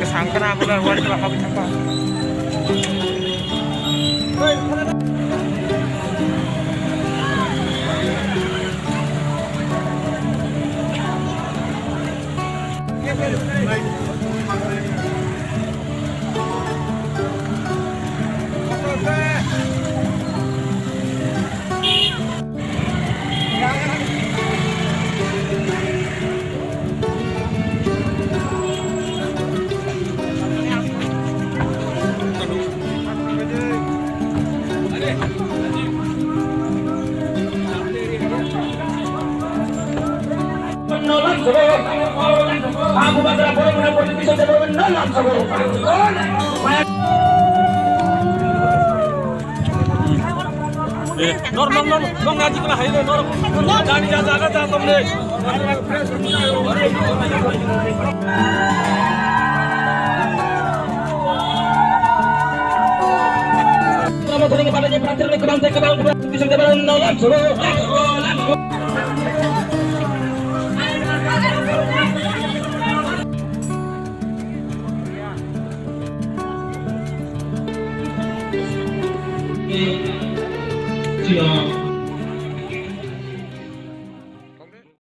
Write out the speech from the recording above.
Kesangkan aku lah, buat celaka apa? Aku bakal boleh bisa jadi menolong Nor ngaji kena haile Nor jani jaga jaga tumne Kamu kuning padanya prancer ke bangsa ke bawah bisa jadi menolong Siap.